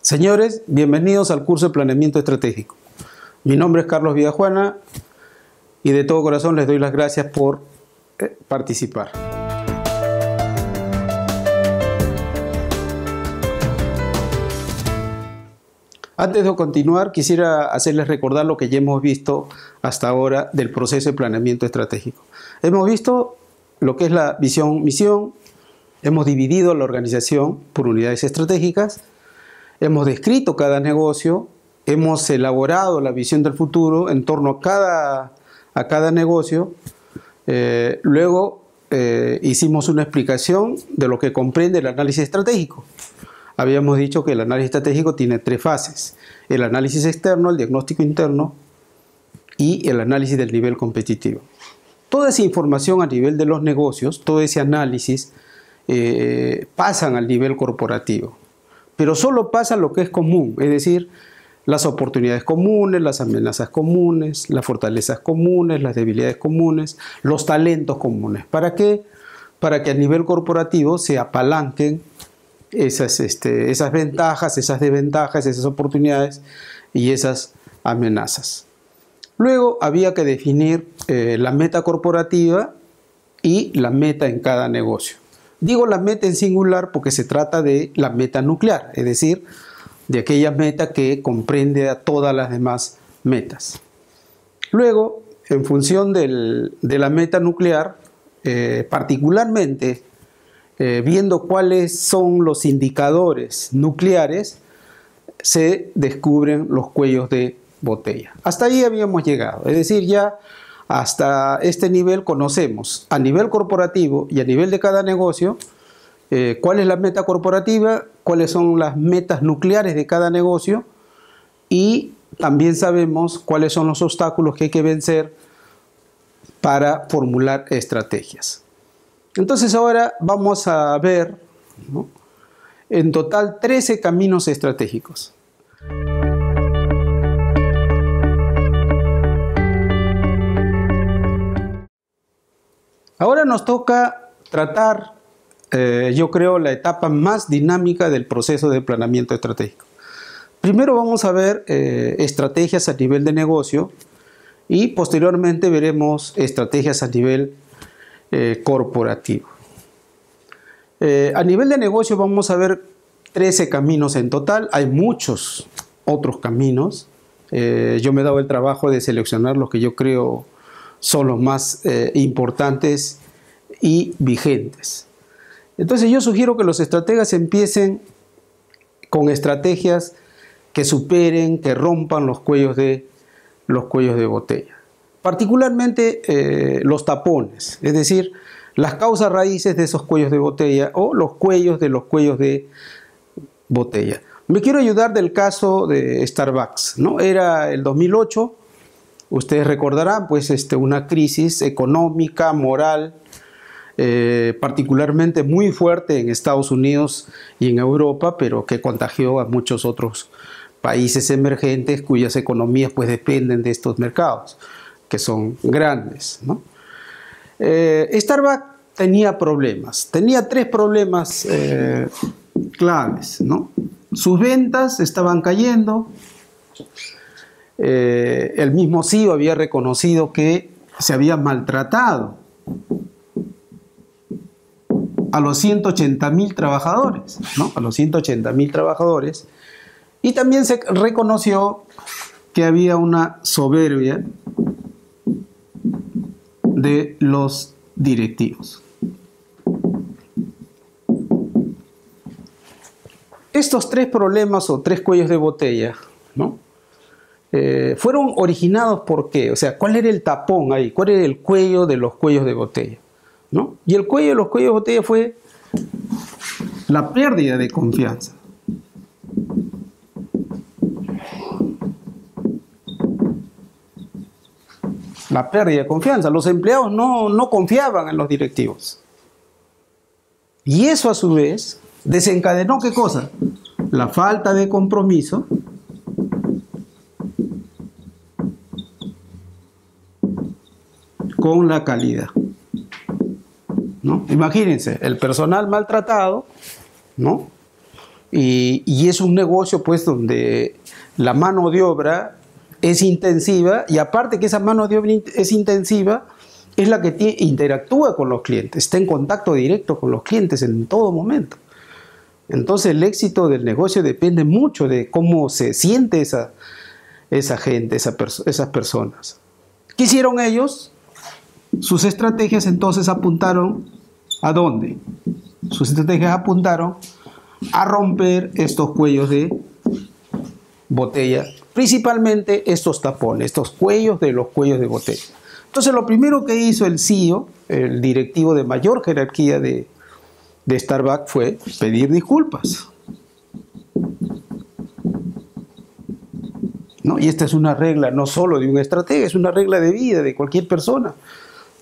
Señores, bienvenidos al curso de Planeamiento Estratégico. Mi nombre es Carlos Villajuana y de todo corazón les doy las gracias por participar. Antes de continuar, quisiera hacerles recordar lo que ya hemos visto hasta ahora del proceso de planeamiento estratégico. Hemos visto lo que es la visión-misión, hemos dividido la organización por unidades estratégicas, hemos descrito cada negocio, hemos elaborado la visión del futuro en torno a cada negocio, luego hicimos una explicación de lo que comprende el análisis estratégico. Habíamos dicho que el análisis estratégico tiene tres fases: el análisis externo, el diagnóstico interno y el análisis del nivel competitivo. Toda esa información a nivel de los negocios, todo ese análisis pasan al nivel corporativo, pero solo pasa lo que es común, es decir, las oportunidades comunes, las amenazas comunes, las fortalezas comunes, las debilidades comunes, los talentos comunes. ¿Para qué? Para que a nivel corporativo se apalanquen esas ventajas, esas desventajas, esas oportunidades y esas amenazas. Luego había que definir la meta corporativa y la meta en cada negocio. Digo la meta en singular porque se trata de la meta nuclear, es decir, de aquella meta que comprende a todas las demás metas. Luego, en función de la meta nuclear, particularmente viendo cuáles son los indicadores nucleares, se descubren los cuellos de botella. Hasta ahí habíamos llegado, es decir, ya hasta este nivel conocemos a nivel corporativo y a nivel de cada negocio cuál es la meta corporativa, cuáles son las metas nucleares de cada negocio y también sabemos cuáles son los obstáculos que hay que vencer para formular estrategias. Entonces ahora vamos a ver, ¿no?, en total 13 caminos estratégicos. Ahora nos toca tratar, yo creo, la etapa más dinámica del proceso de planeamiento estratégico. Primero vamos a ver estrategias a nivel de negocio y posteriormente veremos estrategias a nivel corporativo. A nivel de negocio vamos a ver 13 caminos en total. Hay muchos otros caminos. Yo me he dado el trabajo de seleccionar los que yo creo son los más importantes y vigentes. Entonces yo sugiero que los estrategas empiecen con estrategias que superen, que rompan los cuellos de botella. Particularmente los tapones, es decir, las causas raíces de esos cuellos de botella o los cuellos de botella. Me quiero ayudar del caso de Starbucks, ¿no? Era el 2008, ustedes recordarán, pues una crisis económica, moral, particularmente muy fuerte en Estados Unidos y en Europa, pero que contagió a muchos otros países emergentes cuyas economías pues dependen de estos mercados, que son grandes, ¿no? Starbucks tenía problemas, tenía tres problemas claves, ¿no? Sus ventas estaban cayendo, el mismo CEO había reconocido que se había maltratado a los 180.000 trabajadores, ¿no? A los 180.000 trabajadores, y también se reconoció que había una soberbia de los directivos. Estos tres problemas o tres cuellos de botella, ¿no?, fueron originados ¿por qué? O sea, ¿cuál era el tapón ahí? ¿Cuál era el cuello de los cuellos de botella? ¿No? Y el cuello de los cuellos de botella fue la pérdida de confianza. La pérdida de confianza. Los empleados no confiaban en los directivos. Y eso a su vez desencadenó ¿qué cosa? La falta de compromiso con la calidad, ¿no? Imagínense, el personal maltratado, ¿no?, y es un negocio pues donde la mano de obra es intensiva, y aparte que esa mano de obra es intensiva, es la que interactúa con los clientes, está en contacto directo con los clientes en todo momento. Entonces el éxito del negocio depende mucho de cómo se siente esa gente, esas personas. ¿Qué hicieron ellos? Sus estrategias entonces apuntaron ¿a dónde? Sus estrategias apuntaron a romper estos cuellos de botella, principalmente estos tapones, estos cuellos de los cuellos de botella. Entonces lo primero que hizo el CEO, el directivo de mayor jerarquía de Starbucks, fue pedir disculpas. ¿No? Y esta es una regla no solo de un estratega, es una regla de vida de cualquier persona,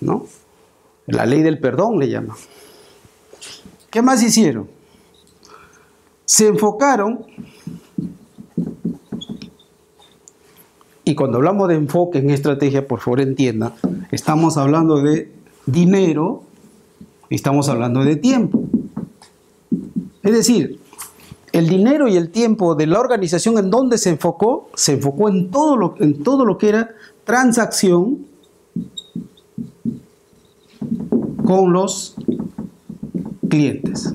¿no? La ley del perdón le llaman. ¿Qué más hicieron? Se enfocaron, y cuando hablamos de enfoque en estrategia, por favor entiendan, estamos hablando de dinero y estamos hablando de tiempo. Es decir, el dinero y el tiempo de la organización, ¿en dónde se enfocó? Se enfocó en todo lo que era transacción con los clientes.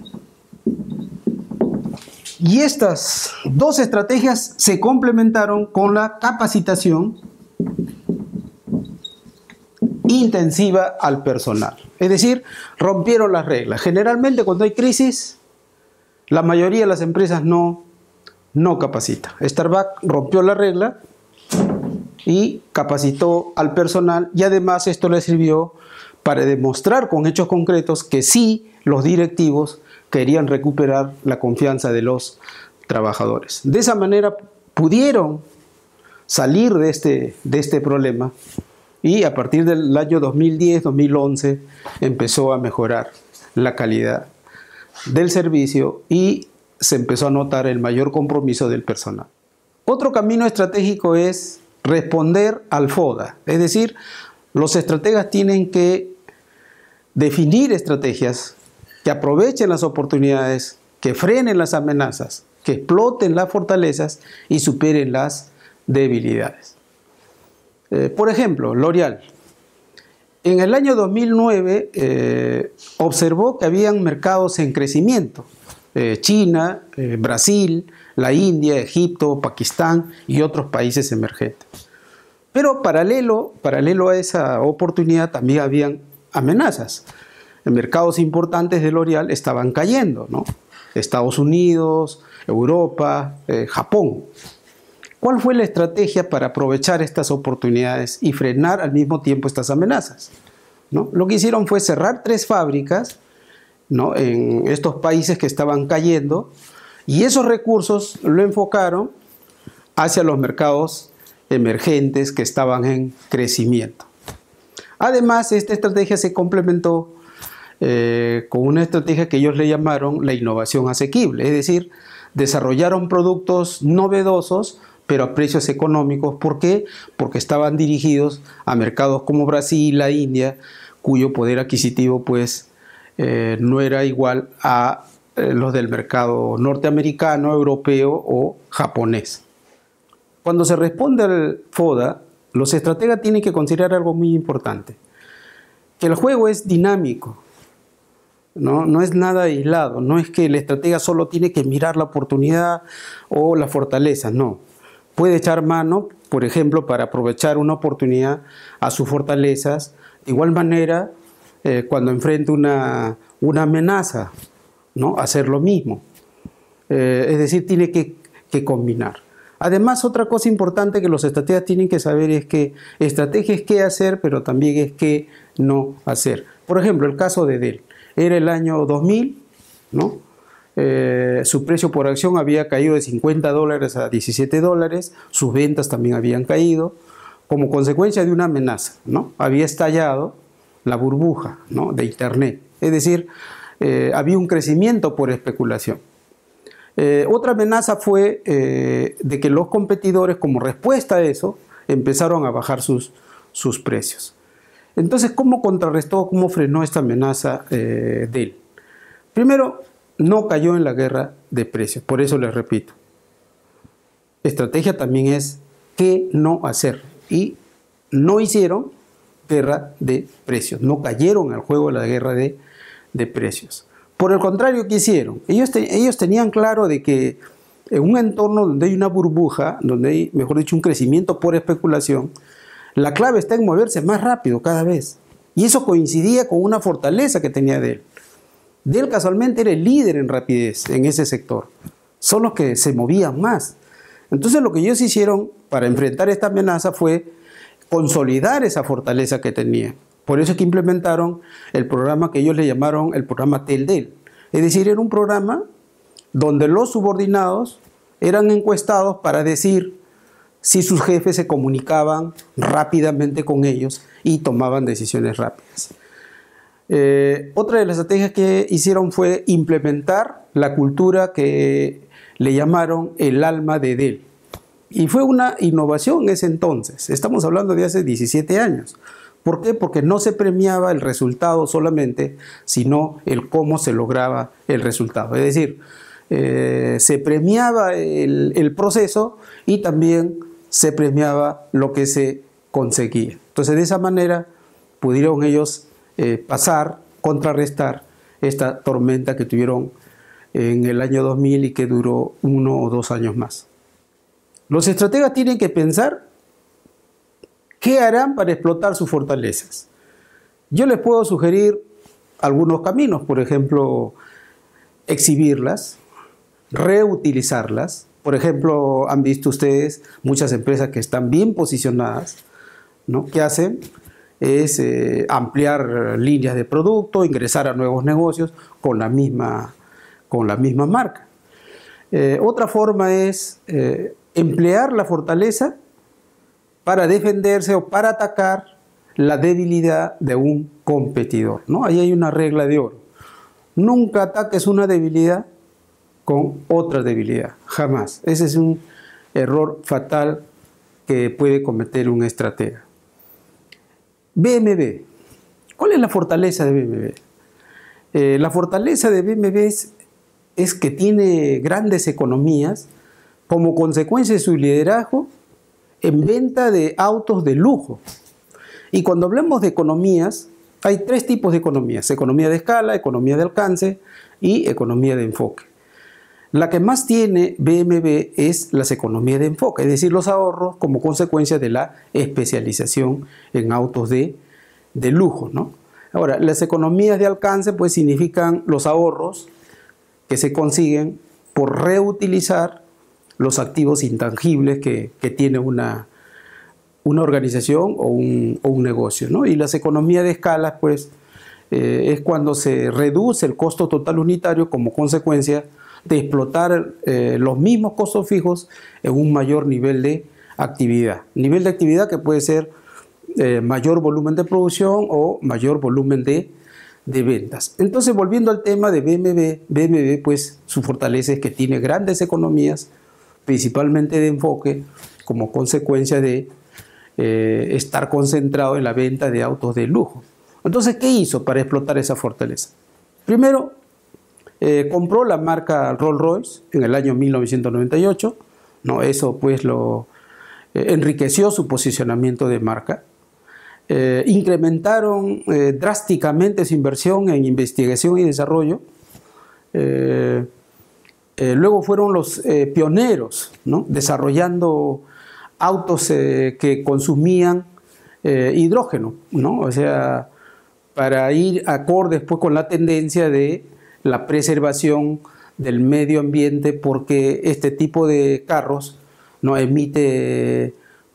Y estas dos estrategias se complementaron con la capacitación intensiva al personal. Es decir, rompieron las reglas. Generalmente cuando hay crisis, la mayoría de las empresas no capacita. Starbucks rompió la regla y capacitó al personal, y además esto le sirvió para demostrar con hechos concretos que sí, los directivos querían recuperar la confianza de los trabajadores. De esa manera pudieron salir de este problema, y a partir del año 2010-2011 empezó a mejorar la calidad del servicio y se empezó a notar el mayor compromiso del personal. Otro camino estratégico es responder al FODA, es decir, los estrategas tienen que definir estrategias que aprovechen las oportunidades, que frenen las amenazas, que exploten las fortalezas y superen las debilidades. Por ejemplo, L'Oréal. En el año 2009 observó que habían mercados en crecimiento. China, Brasil, la India, Egipto, Pakistán y otros países emergentes. Pero paralelo a esa oportunidad también habían amenazas. Mercados importantes de L'Oréal estaban cayendo, ¿no? Estados Unidos, Europa, Japón. ¿Cuál fue la estrategia para aprovechar estas oportunidades y frenar al mismo tiempo estas amenazas? ¿No? Lo que hicieron fue cerrar 3 fábricas, ¿no?, en estos países que estaban cayendo, y esos recursos lo enfocaron hacia los mercados emergentes que estaban en crecimiento. Además, esta estrategia se complementó con una estrategia que ellos le llamaron la innovación asequible, es decir, desarrollaron productos novedosos pero a precios económicos. ¿Por qué? Porque estaban dirigidos a mercados como Brasil, la India, cuyo poder adquisitivo pues no era igual a los del mercado norteamericano, europeo o japonés. Cuando se responde al FODA, los estrategas tienen que considerar algo muy importante, que el juego es dinámico. No es nada aislado, no es que el estratega solo tiene que mirar la oportunidad o la fortaleza, no. Puede echar mano, por ejemplo, para aprovechar una oportunidad a sus fortalezas. De igual manera, cuando enfrente una amenaza, ¿no?, hacer lo mismo. Es decir, tiene que combinar. Además, otra cosa importante que los estrategas tienen que saber es que estrategia es qué hacer, pero también es qué no hacer. Por ejemplo, el caso de Dell. Era el año 2000, ¿no? Su precio por acción había caído de $50 a $17, sus ventas también habían caído, como consecuencia de una amenaza, ¿no? Había estallado la burbuja, ¿no?, de Internet, es decir, había un crecimiento por especulación. Otra amenaza fue de que los competidores, como respuesta a eso, empezaron a bajar sus precios. Entonces, ¿cómo contrarrestó, cómo frenó esta amenaza Dell? Primero, no cayó en la guerra de precios. Por eso les repito, estrategia también es qué no hacer. Y no hicieron guerra de precios, no cayeron al juego de la guerra de precios. Por el contrario, ¿qué hicieron? Ellos tenían claro de que en un entorno donde hay una burbuja, donde hay, mejor dicho, un crecimiento por especulación, la clave está en moverse más rápido cada vez. Y eso coincidía con una fortaleza que tenía Dell. Dell casualmente era el líder en rapidez en ese sector. Son los que se movían más. Entonces lo que ellos hicieron para enfrentar esta amenaza fue consolidar esa fortaleza que tenían. Por eso es que implementaron el programa que ellos le llamaron el programa Tel-Del. Es decir, era un programa donde los subordinados eran encuestados para decir si sus jefes se comunicaban rápidamente con ellos y tomaban decisiones rápidas. Otra de las estrategias que hicieron fue implementar la cultura que le llamaron el alma de Dell. Y fue una innovación en ese entonces. Estamos hablando de hace 17 años. ¿Por qué? Porque no se premiaba el resultado solamente, sino el cómo se lograba el resultado. Es decir, se premiaba el proceso y también se premiaba lo que se conseguía. Entonces, de esa manera pudieron ellos pasar, contrarrestar esta tormenta que tuvieron en el año 2000 y que duró 1 o 2 años más. Los estrategas tienen que pensar qué harán para explotar sus fortalezas. Yo les puedo sugerir algunos caminos, por ejemplo, exhibirlas, reutilizarlas. Por ejemplo, han visto ustedes muchas empresas que están bien posicionadas, ¿no? ¿Qué hacen? Es ampliar líneas de producto, ingresar a nuevos negocios con la misma marca. Otra forma es emplear la fortaleza para defenderse o para atacar la debilidad de un competidor, ¿no? Ahí hay una regla de oro. Nunca ataques una debilidad con otra debilidad, jamás. Ese es un error fatal que puede cometer un estratega. BMW. ¿Cuál es la fortaleza de BMW? La fortaleza de BMW es que tiene grandes economías como consecuencia de su liderazgo en venta de autos de lujo. Y cuando hablamos de economías, hay 3 tipos de economías: economía de escala, economía de alcance y economía de enfoque. La que más tiene BMW es las economías de enfoque, es decir, los ahorros como consecuencia de la especialización en autos de lujo, ¿no? Ahora, las economías de alcance pues significan los ahorros que se consiguen por reutilizar los activos intangibles que tiene una organización o un negocio, ¿no? Y las economías de escala pues es cuando se reduce el costo total unitario como consecuencia de explotar los mismos costos fijos en un mayor nivel de actividad. Nivel de actividad que puede ser mayor volumen de producción o mayor volumen de ventas. Entonces, volviendo al tema de BMW pues su fortaleza es que tiene grandes economías, principalmente de enfoque, como consecuencia de estar concentrado en la venta de autos de lujo. Entonces, ¿qué hizo para explotar esa fortaleza? Primero, compró la marca Rolls-Royce en el año 1998, ¿no? Eso pues lo enriqueció su posicionamiento de marca. Incrementaron drásticamente su inversión en investigación y desarrollo. Luego fueron los pioneros, ¿no? Desarrollando autos que consumían hidrógeno, ¿no? O sea, para ir acorde después con la tendencia de la preservación del medio ambiente, porque este tipo de carros no emite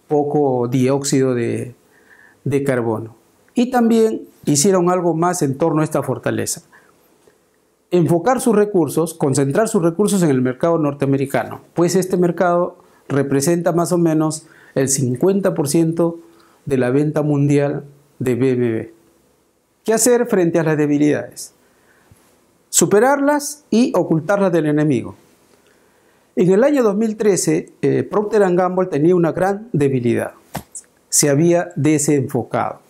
poco dióxido de carbono. Y también hicieron algo más en torno a esta fortaleza: enfocar sus recursos, concentrar sus recursos en el mercado norteamericano, pues este mercado representa más o menos el 50% de la venta mundial de BMW. ¿Qué hacer frente a las debilidades? Superarlas y ocultarlas del enemigo. En el año 2013, Procter & Gamble tenía una gran debilidad: se había desenfocado.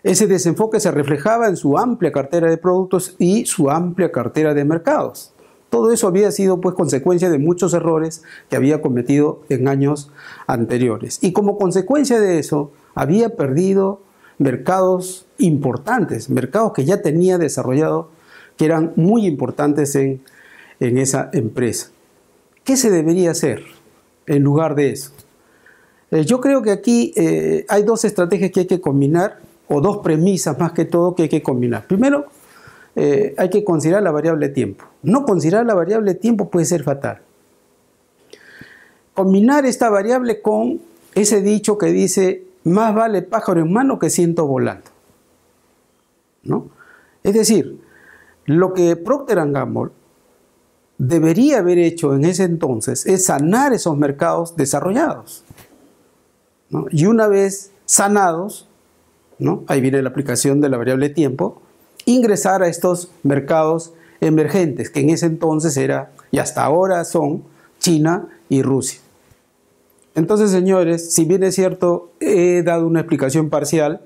Ese desenfoque se reflejaba en su amplia cartera de productos y su amplia cartera de mercados. Todo eso había sido pues consecuencia de muchos errores que había cometido en años anteriores. Y como consecuencia de eso, había perdido mercados importantes, mercados que ya tenía desarrollado, que eran muy importantes en esa empresa. ¿Qué se debería hacer en lugar de eso? Yo creo que aquí hay dos estrategias que hay que combinar, o dos premisas más que todo que hay que combinar. Primero, hay que considerar la variable tiempo. No considerar la variable tiempo puede ser fatal. Combinar esta variable con ese dicho que dice, más vale pájaro en mano que ciento volando, ¿no? Es decir, lo que Procter & Gamble debería haber hecho en ese entonces es sanar esos mercados desarrollados, ¿no? Y una vez sanados, ¿no? Ahí viene la aplicación de la variable tiempo, ingresar a estos mercados emergentes, que en ese entonces era, y hasta ahora son, China y Rusia. Entonces, señores, si bien es cierto, he dado una explicación parcial,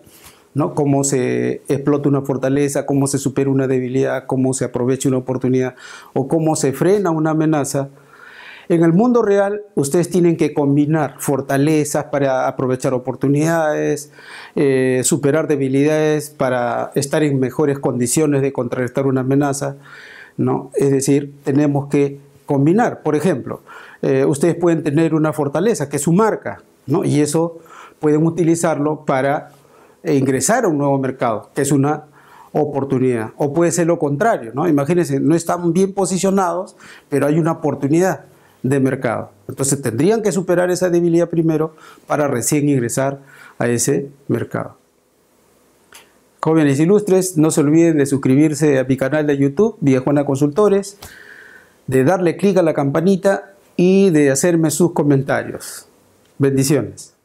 ¿no? Cómo se explota una fortaleza, cómo se supera una debilidad, cómo se aprovecha una oportunidad o cómo se frena una amenaza. En el mundo real, ustedes tienen que combinar fortalezas para aprovechar oportunidades, superar debilidades para estar en mejores condiciones de contrarrestar una amenaza, ¿no? Es decir, tenemos que combinar. Por ejemplo, ustedes pueden tener una fortaleza que es su marca, ¿no? Y eso pueden utilizarlo para ingresar a un nuevo mercado, que es una oportunidad. O puede ser lo contrario, ¿no? Imagínense, no están bien posicionados, pero hay una oportunidad de mercado. Entonces tendrían que superar esa debilidad primero para recién ingresar a ese mercado. Jóvenes ilustres, no se olviden de suscribirse a mi canal de YouTube, Villajuana Consultores, de darle clic a la campanita y de hacerme sus comentarios. Bendiciones.